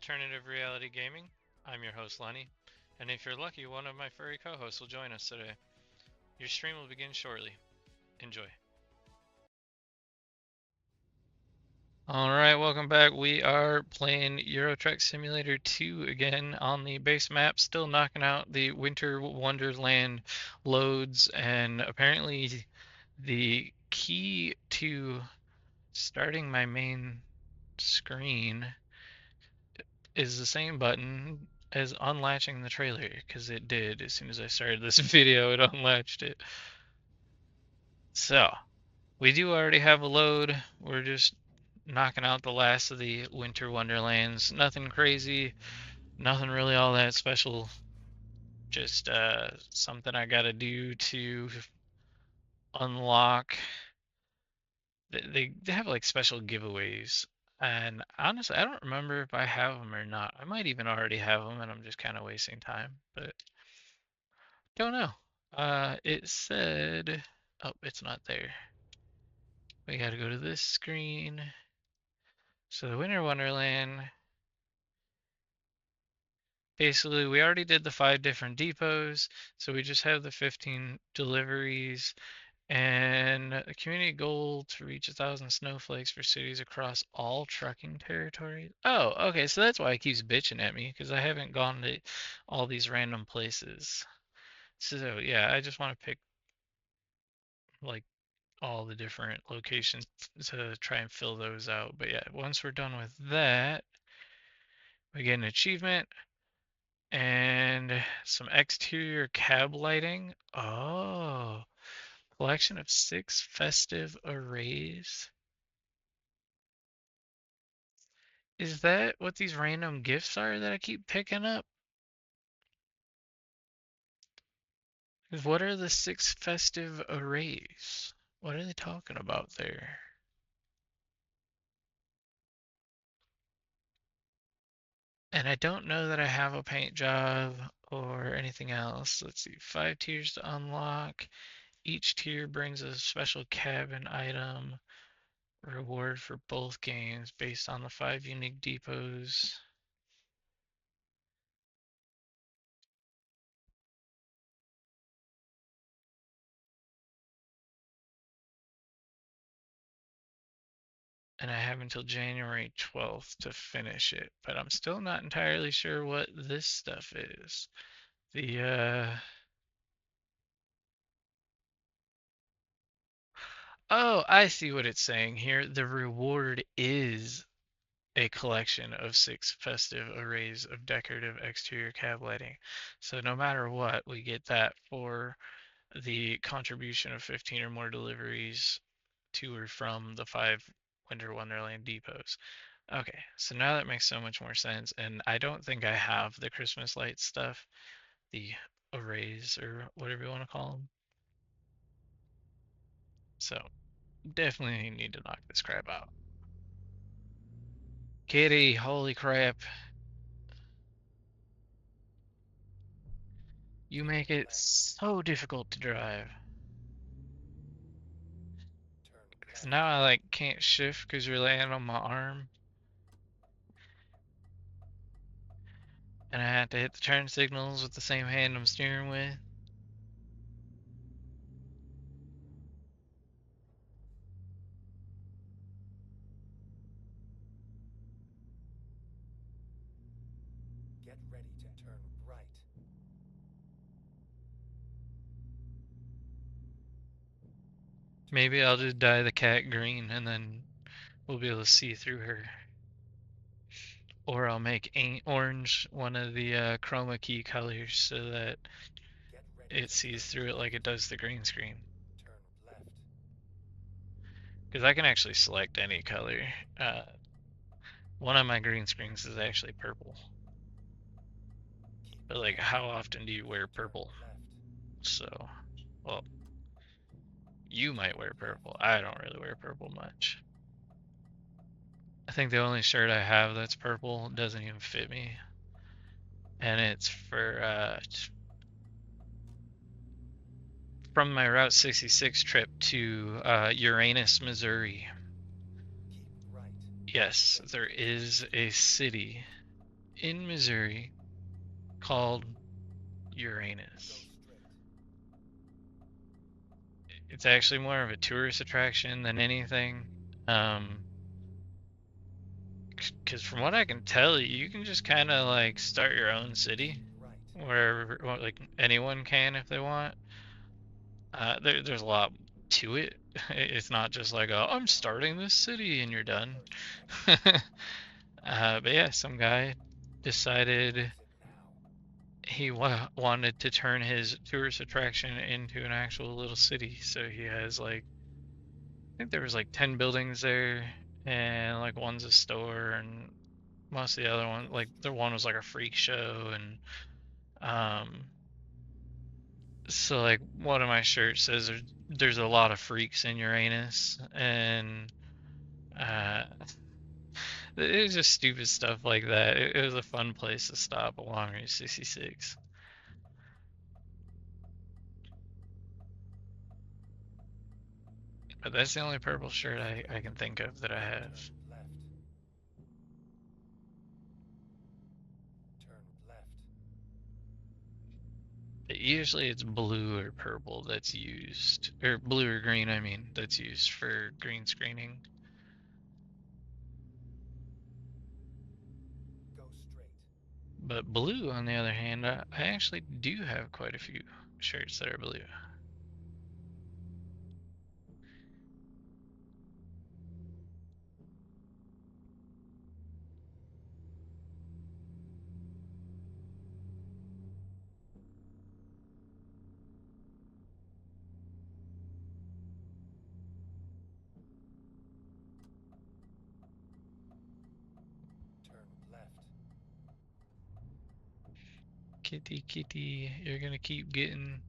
Alternative Reality Gaming. I'm your host, Lenny, and if you're lucky, one of my furry co-hosts will join us today. Your stream will begin shortly. Enjoy. Alright, welcome back. We are playing Euro Truck Simulator 2 again on the base map, still knocking out the Winter Wonderland loads, and apparently the key to starting my main screen is the same button as unlatching the trailer, because it did. As soon as I started this video, it unlatched it. So, we do already have a load. We're just knocking out the last of the Winter Wonderlands. Nothing crazy, nothing really all that special. Just something I gotta do to unlock. They have like special giveaways. And honestly, I don't remember if I have them or not. I might even already have them and I'm just kind of wasting time, but don't know. It said, oh, it's not there. We gotta go to this screen. So the Winter Wonderland, basically we already did the 5 different depots, so we just have the 15 deliveries and a community goal to reach 1,000 snowflakes for cities across all trucking territories. Oh, okay, so that's why it keeps bitching at me, because I haven't gone to all these random places. So yeah, I just want to pick like all the different locations to try and fill those out. But yeah, once we're done with that, we get an achievement and some exterior cab lighting. Oh, collection of 6 festive arrays. Is that what these random gifts are that I keep picking up? What are the 6 festive arrays? What are they talking about there? And I don't know that I have a paint job or anything else. Let's see, 5 tiers to unlock. Each tier brings a special cabin item reward for both games based on the 5 unique depots. And I have until January 12th to finish it, but I'm still not entirely sure what this stuff is. Oh, I see what it's saying here. The reward is a collection of 6 festive arrays of decorative exterior cab lighting. So no matter what, we get that for the contribution of 15 or more deliveries to or from the 5 Winter Wonderland depots. Okay, so now that makes so much more sense, and I don't think I have the Christmas light stuff, the arrays or whatever you want to call them. So definitely need to knock this crap out. Kitty, holy crap. You make it so difficult to drive. 'Cause now I like can't shift because you're laying on my arm. And I have to hit the turn signals with the same hand I'm steering with. Get ready to turn right. Maybe I'll just dye the cat green and then we'll be able to see through her. Or I'll make orange one of the chroma key colors so that it sees through it like it does the green screen. Turn left. Because I can actually select any color. One of my green screens is actually purple. But like, how often do you wear purple? So, well, you might wear purple. I don't really wear purple much. I think the only shirt I have that's purple doesn't even fit me. And it's for from my Route 66 trip to Uranus, Missouri. Keep right. Yes, there is a city in Missouri called Go Uranus. straight. It's actually more of a tourist attraction than anything. Because from what I can tell, you can just kind of like start your own city Keep right. wherever, like anyone can if they want. There's a lot to it. It's not just like, oh, I'm starting this city and you're done. Turn left. But yeah, some guy decided Exit now. he wanted to turn his tourist attraction into an actual little city. So he has like, I think there was like 10 buildings there, and like one's a store, and most of the other one, Go like the straight. one was like a freak show, and um, so like one of my shirts says there's a lot of freaks in Uranus, and uh, it was just stupid stuff like that. It was a fun place to stop along Route 66. But that's the only purple Go shirt I straight. can think of that I Turn have. left. Turn left. Usually it's blue or purple that's used, or blue or green, I mean, that's used for green screening. Go straight. But blue, on the other hand, I actually do have quite a few shirts that are blue. Turn left. Kitty, kitty, you're gonna keep getting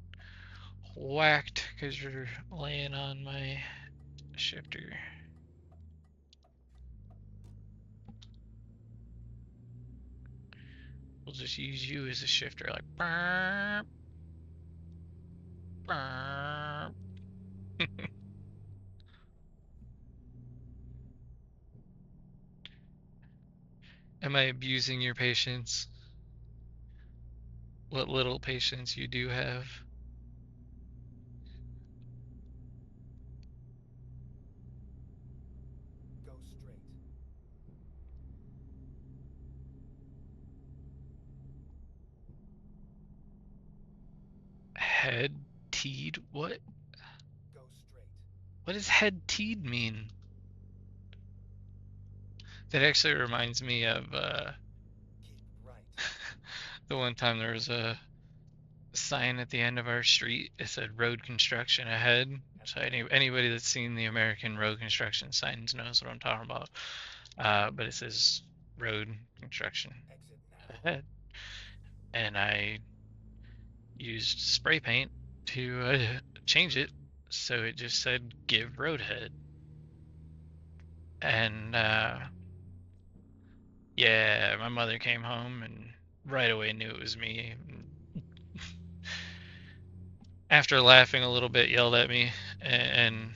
whacked because you're laying on my shifter. We'll just use you as a shifter, like burp, burp. Am I abusing your patience? What little patience you do have? Go straight. Head teed? What? Go straight. What does head teed mean? That actually reminds me of Keep right. the one time there was a sign at the end of our street. It said road construction ahead. At So the end. anybody that's seen the American road construction signs knows what I'm talking about. But it says road construction Exit now. ahead, and I used spray paint to change it so it just said give roadhead. And yeah, my mother came home and right away knew it was me. After laughing a little bit, yelled at me and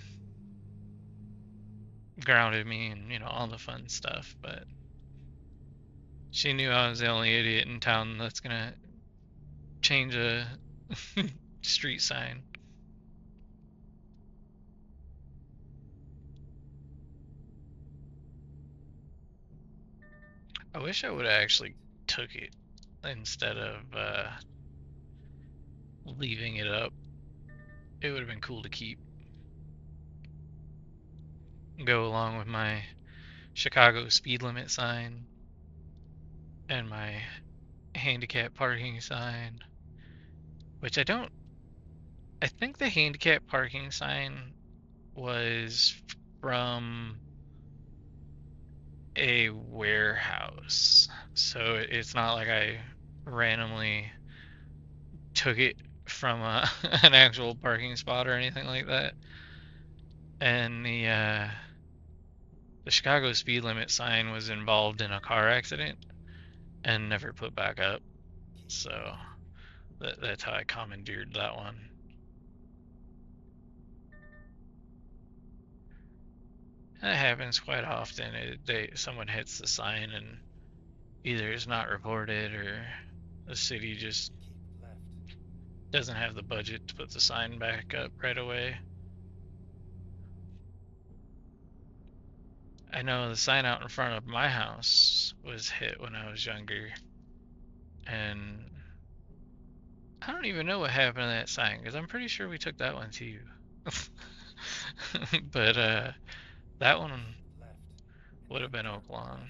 grounded me and all the fun stuff. But she knew I was the only idiot in town that's gonna change a street sign. I wish I Go would have straight. actually took it instead of leaving it up. It would have been cool to keep. Go along with my Chicago speed limit sign and my handicap parking sign, which I think the handicap parking sign was from a warehouse. So it's not like I randomly took it from an actual parking spot or anything like that. And the Chicago speed limit sign was involved in a car accident and never put back up. Keep So right. that's how I commandeered that one. That happens quite often. Someone hits the sign and either it's not reported or the city just Keep left. doesn't have the budget to put the sign back up right away. I know the sign out in front of my house was hit when I was younger, and I don't even know what happened to that sign because I'm pretty sure we took that one too. But that one Keep left. would And have then been turn Oak Lawn, left.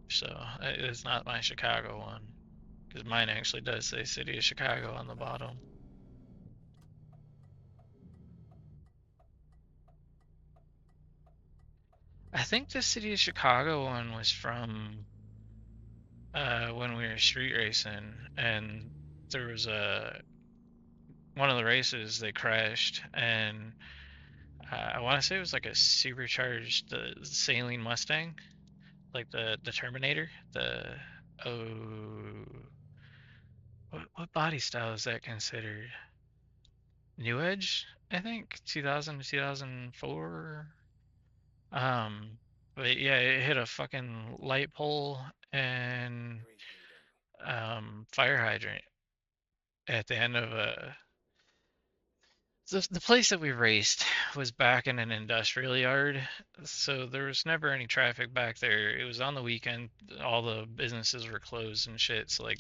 so it's not my Chicago one because mine actually does say City of Chicago on the Keep left. bottom. I think the City of Chicago one was from when we were street racing, and there was a one of the races they crashed, and I want to say it was like a supercharged the Saline Mustang, like the Terminator, the oh, what body style is that considered? New Edge, I think, 2000 to 2004. Um, but yeah, it hit a fucking light pole and Preheating. fire hydrant at the end of a. The place that we raced was back in an industrial yard, so there was never any traffic back there. It was on the weekend, all the businesses were closed and shit, so like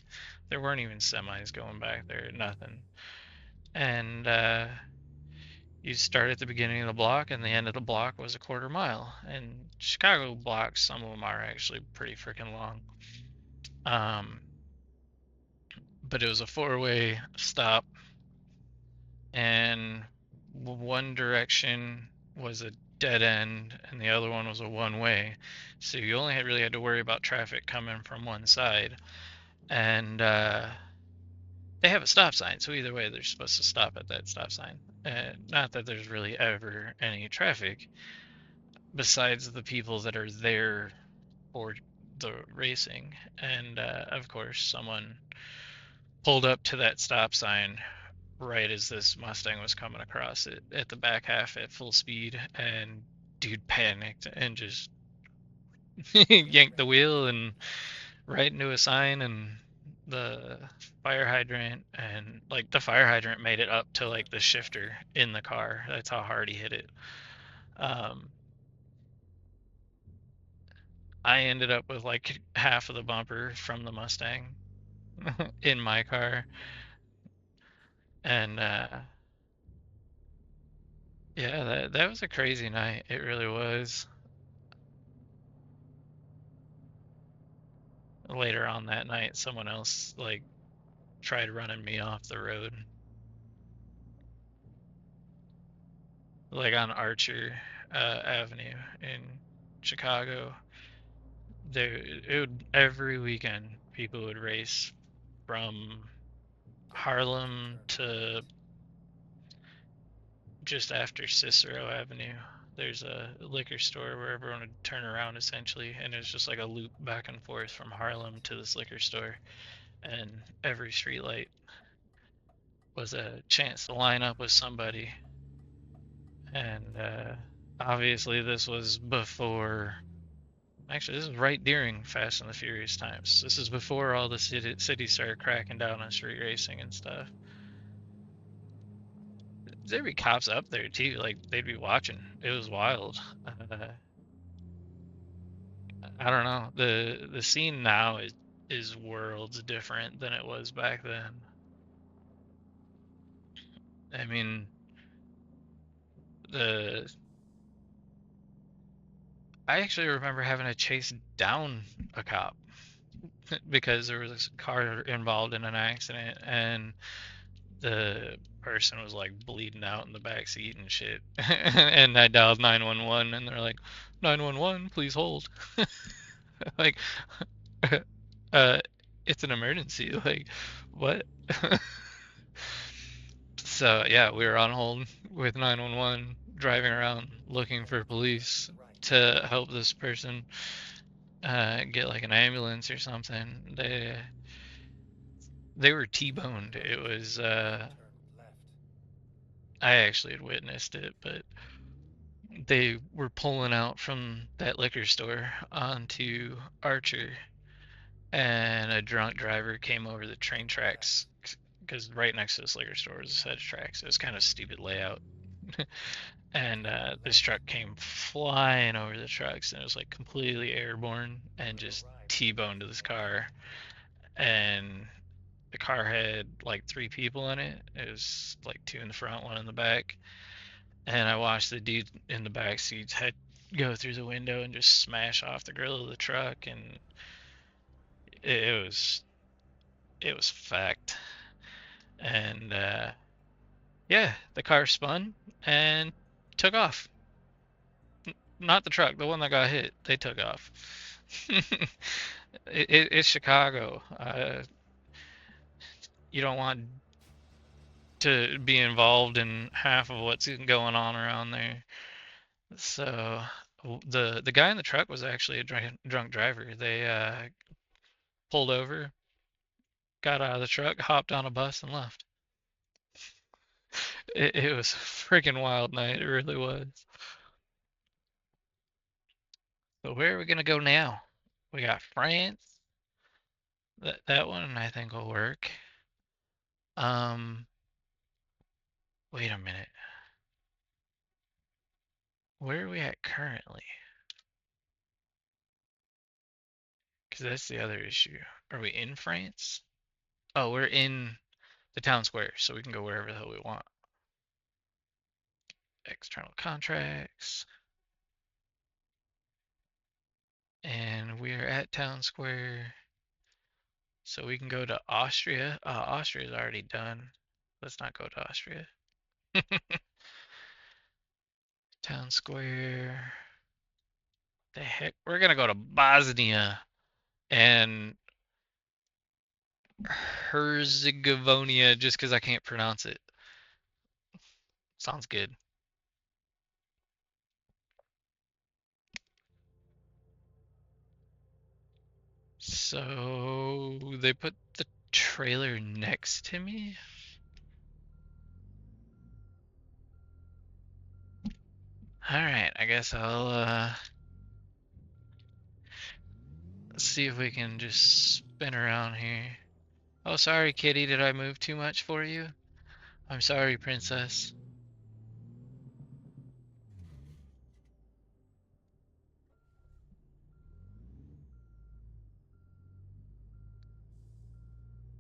there weren't even semis going back there, nothing. And you start at the beginning of the block, and the end of the block was a quarter mile. And Chicago blocks, some of them are actually pretty freaking long. Um, but it was a four-way stop, and one direction was a dead end, and the other one was a one-way. So you only really had to worry about traffic coming from one side. And they have a stop sign, so either way, they're supposed to stop at that stop sign. Not that there's really ever any traffic besides the people that are there for the racing. And of course, someone pulled up to that stop sign right as this Mustang was coming across it at the back half at full speed, and dude panicked and just Get yanked the ready to wheel turn and left. right into a sign and the fire hydrant, and like the fire hydrant made it up to like Turn the left. shifter in the car. That's how hard he hit it. Um, I ended up with like half of the bumper from the Mustang in my car, and yeah, that was a crazy night. It really was. Later on that night, someone else like tried running me off the road, like on Archer Avenue in Chicago. There, it would every weekend people would race from Get ready to Harlem turn to left. just after Cicero Avenue. There's a liquor store where everyone would turn around essentially, and it's just like a loop back and forth from Turn Harlem left. to this liquor store, and every street light was a chance to line up with somebody. And obviously, this was before. Actually, this is right during Fast and the Furious times. This is before all the cities started cracking down on street racing and stuff. There'd be cops up there too, like they'd be watching. It was wild. I don't know. The scene now is worlds different than it was back then. I mean, the I actually remember having to chase down a cop because there was this car involved in an accident, and the person was like bleeding out in the back seat and shit. And I dialed 911, and they're like, 911, please hold. Like, uh, it's an emergency. Like, what? So yeah, we were on hold with 911, driving around Get looking for ready to turn police right. to help this person get like an ambulance or something. They were T-boned. Get It ready was and then turn left. I actually had witnessed it, but they were pulling out from that liquor store onto Archer, and a drunk driver came over the train Turn tracks left. because right next to this liquor store was a set of tracks. It was kind of a stupid layout. And Turn this left. truck came flying over the trucks, and it was like completely airborne You and have just arrived at your T-boned to this car. destination. And the car had like three people in it. It was like two in the front, one in the back. And I watched the dude in the back seat's head go through the window and just smash off the grill of the truck, and it was fact. And yeah, the car spun and took off. Not the truck, the one that got hit. They took off. It's Chicago. You don't want to be involved in half of what's going on around there. So the guy in the truck was actually a drunk driver. They pulled over, got out of the truck, hopped on a bus, and left. It was a freaking wild night. It really was. So where are we gonna go now? We got France. That one I think will work. Um, wait a minute. Where are we at currently? Because that's the other issue. Are we in France? Oh, we're in the town square, so we can go wherever the hell we want. External contracts. And we're at town square, so we can go to Austria. Austria's already done. Let's not go to Austria. Town square. The heck? We're gonna go to Bosnia and Herzegovina just because I can't pronounce it. Sounds good. So they put the trailer next to me? Alright, I guess I'll see if we can just spin around here. Oh, sorry, kitty, did I move too much for you? I'm sorry, princess.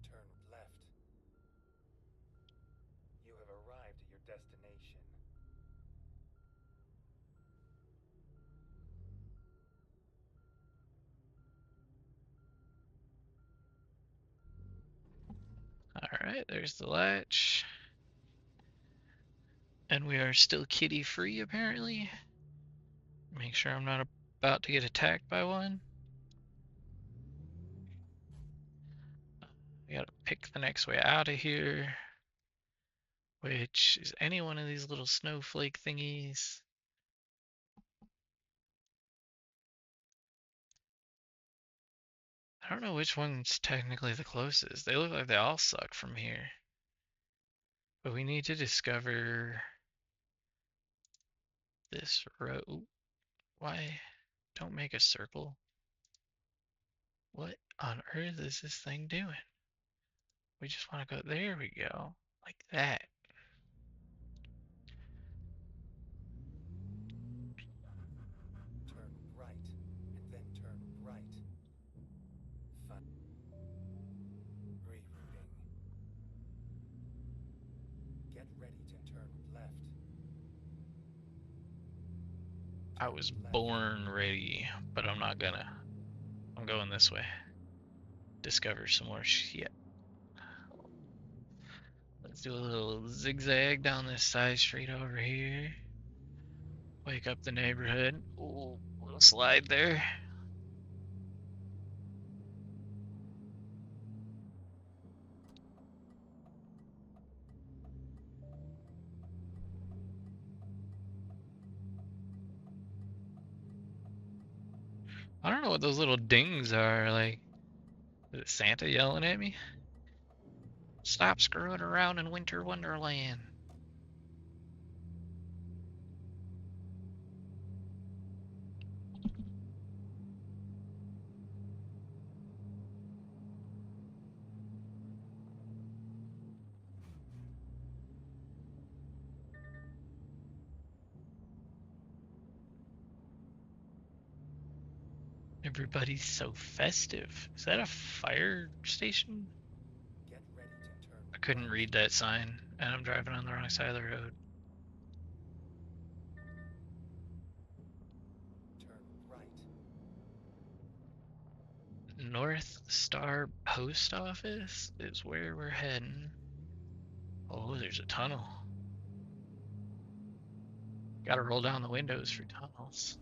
Turn left. You have arrived at your destination. Alright, there's the latch. And we are still kitty free, apparently. Make sure I'm not about to get attacked by one. We gotta pick the next way out of here, which is any one of these little snowflake thingies. I don't know which one's technically the closest. They look like they all suck from here. But we need to discover this road. Why? Don't make a circle. What on earth is this thing doing? We just want to go. There we go. Like that. Turn right, and then turn right. Rerouting. Get ready to turn left. I Turn was left. born ready, but I'm not gonna. I'm going this way. Discover some more shit. Let's do a little zigzag down this side street over here. Wake up the neighborhood. Ooh, little slide there. I don't know what those little dings are. Like, is it Santa yelling at me? Stop screwing around in Winter Wonderland. Everybody's so festive. Is that a fire station? Get ready to turn I couldn't right. read that sign, and I'm driving on the wrong side of the road. Turn right. North Star Post Office is where we're heading. Oh, there's a tunnel. Gotta roll down the windows for tunnels.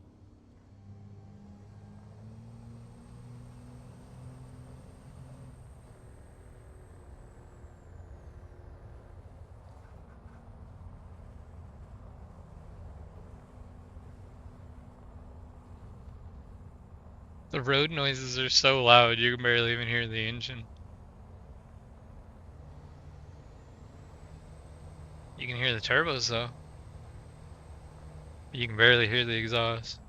The road noises are so loud you can barely even hear the engine. You can hear the turbos though. You can barely hear the exhaust.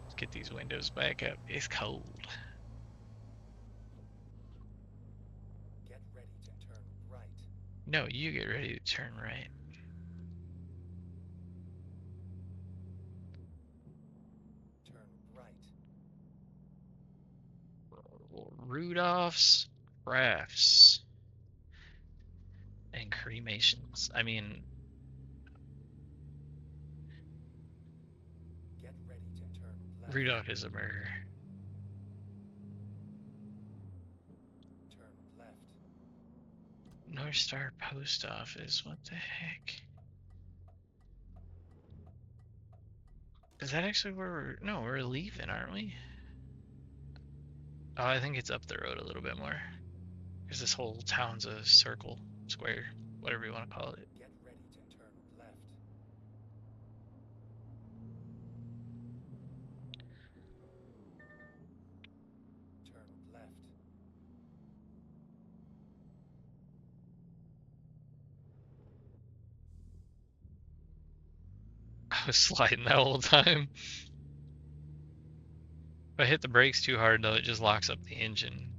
Let's get these windows back up. It's cold. Get ready to turn right. No, you get ready to turn right. Turn right. Rudolph's Crafts and Cremations. I mean, Get ready to turn left. Rudolph is a murderer. Turn left. North Star Post Office. What the heck? Is that actually where we're... No, we're leaving, aren't we? Oh, I think it's up the road a little bit more. Because this whole town's a circle, square, whatever you want to call it. Get ready to turn left. Turn left. I was sliding that whole time. If I hit the brakes too hard, though, it just locks up the engine.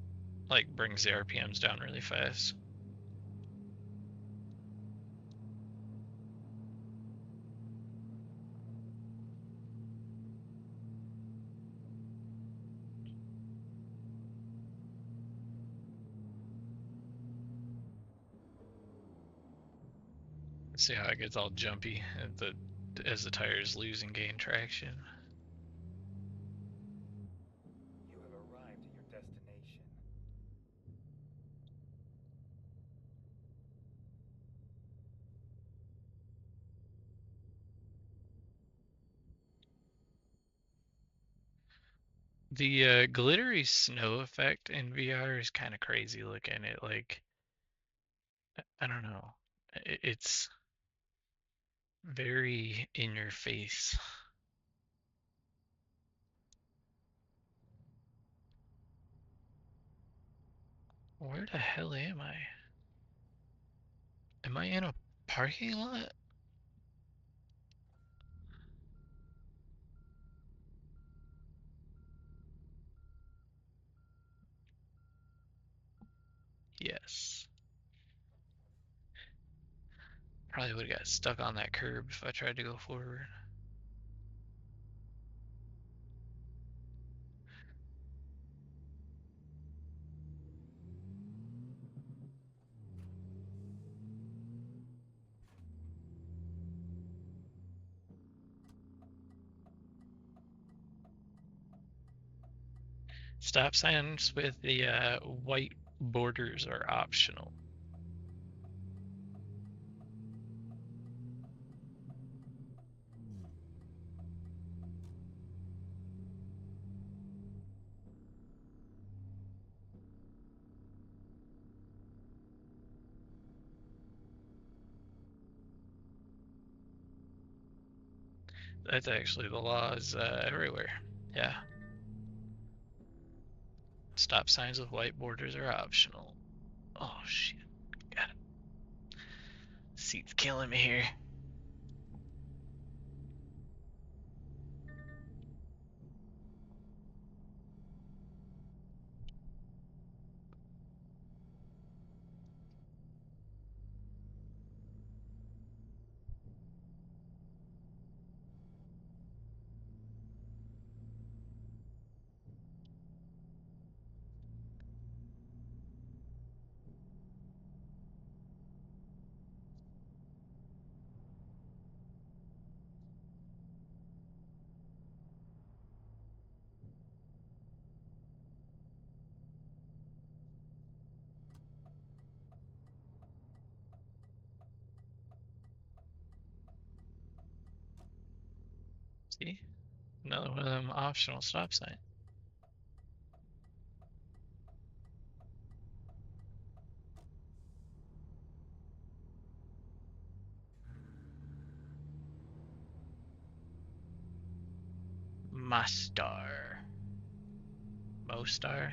Like, brings the RPMs down really fast. See how it gets all jumpy as the tires lose and gain traction. You have arrived at your destination. The glittery snow effect in VR is kind of crazy looking. It like, I don't know. It's very in your face. Where the hell am I? Am I in a parking lot? Yes. Probably would have got stuck on that curb if I tried to go forward. Stop signs with the white borders are optional. That's actually the laws everywhere. Yeah. Stop signs with white borders are optional. Oh shit. God. Seat's killing me here. See? Another one of them optional stop signs. Mastar. Mostar?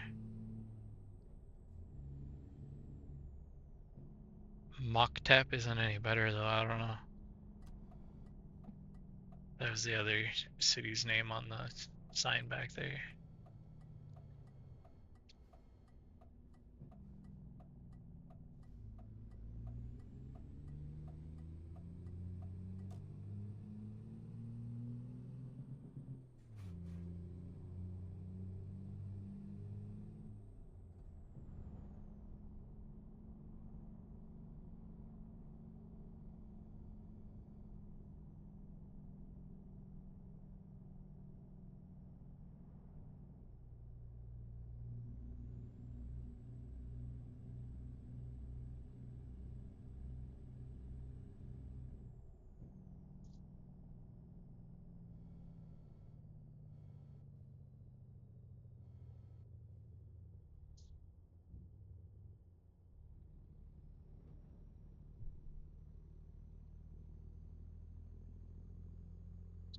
Moktap isn't any better though, I don't know. That was the other city's name on the sign back there.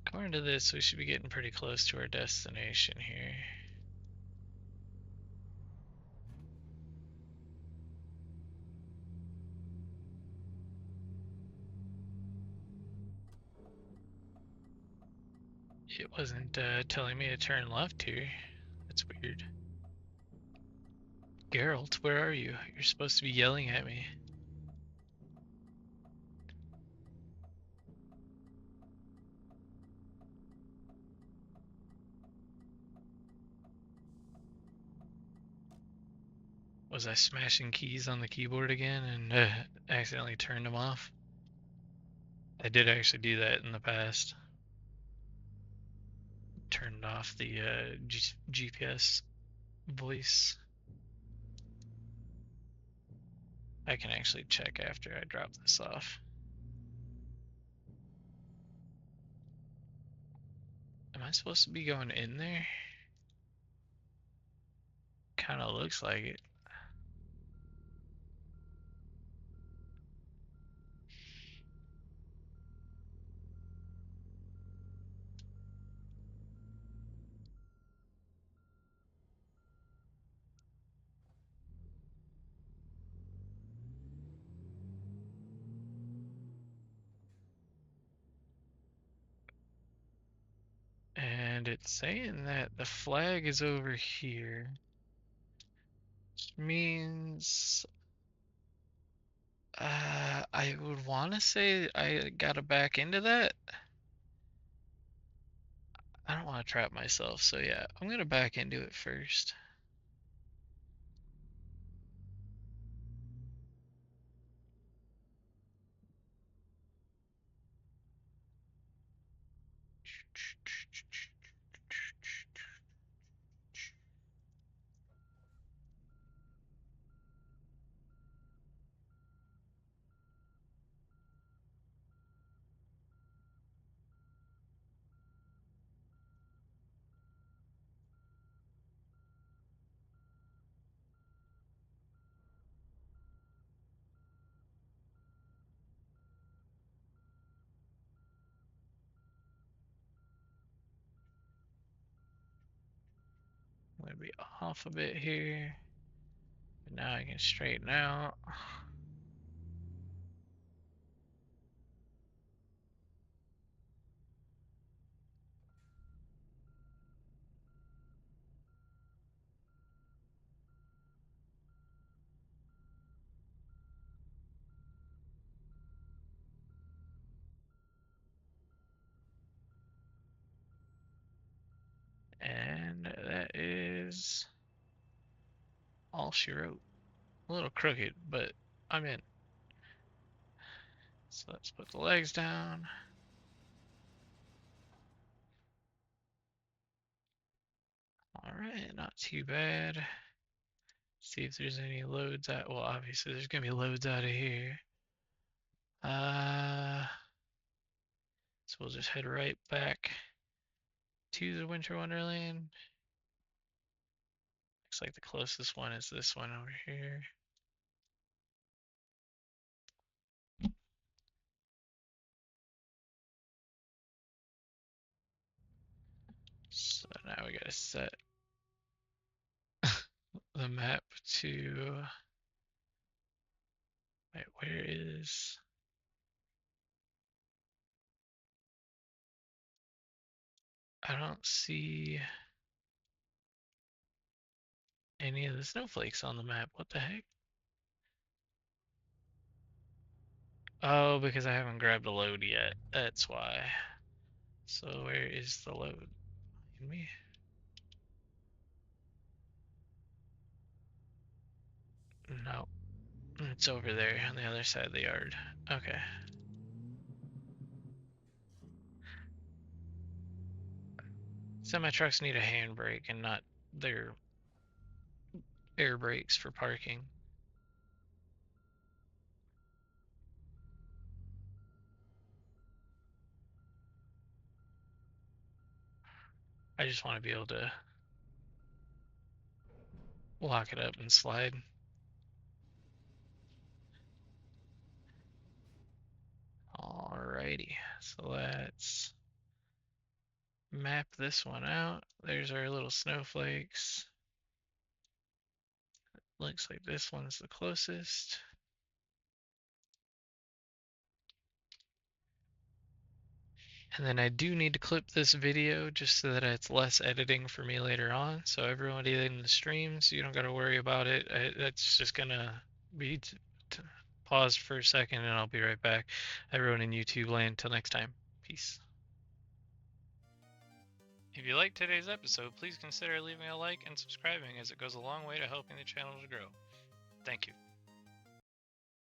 According to this, we should be getting pretty close to our destination here. It wasn't telling me to turn left here. That's weird. Geralt, where are you? You're supposed to be yelling at me. Was I smashing keys on the keyboard again and accidentally turned them off? I did actually do that in the past. Turned off the GPS voice. I can actually check after I drop this off. Am I supposed to be going in there? Kind of looks like it. And it's saying that the flag is over here, which means I would want to say I gotta back into that. I don't want to trap myself, so yeah, I'm gonna back into it first. I'm gonna be off a bit here, but now I can straighten out. And that is all she wrote. A little crooked, but I'm in. So let's put the legs down. All right, not too bad. See if there's any loads out. Well, obviously there's gonna be loads out of here. So we'll just head right back to the Winter Wonderland. Looks like the closest one is this one over here. So now we gotta set the map to, wait, where is, I don't see any of the snowflakes on the map. What the heck? Oh, because I haven't grabbed a load yet. That's why. So where is the load? Behind me? No, it's over there on the other side of the yard. Okay. Semi trucks need a handbrake and not their air brakes for parking. I just want to be able to lock it up and slide. Alrighty, so let's map this one out. There's our little snowflakes. Looks like this one's the closest. And then I do need to clip this video just so that it's less editing for me later on. So everybody in the streams, you don't got to worry about it. That's just gonna be paused for a second and I'll be right back. Everyone in YouTube land, till next time. Peace. If you liked today's episode, please consider leaving a like and subscribing as it goes a long way to helping the channel to grow. Thank you.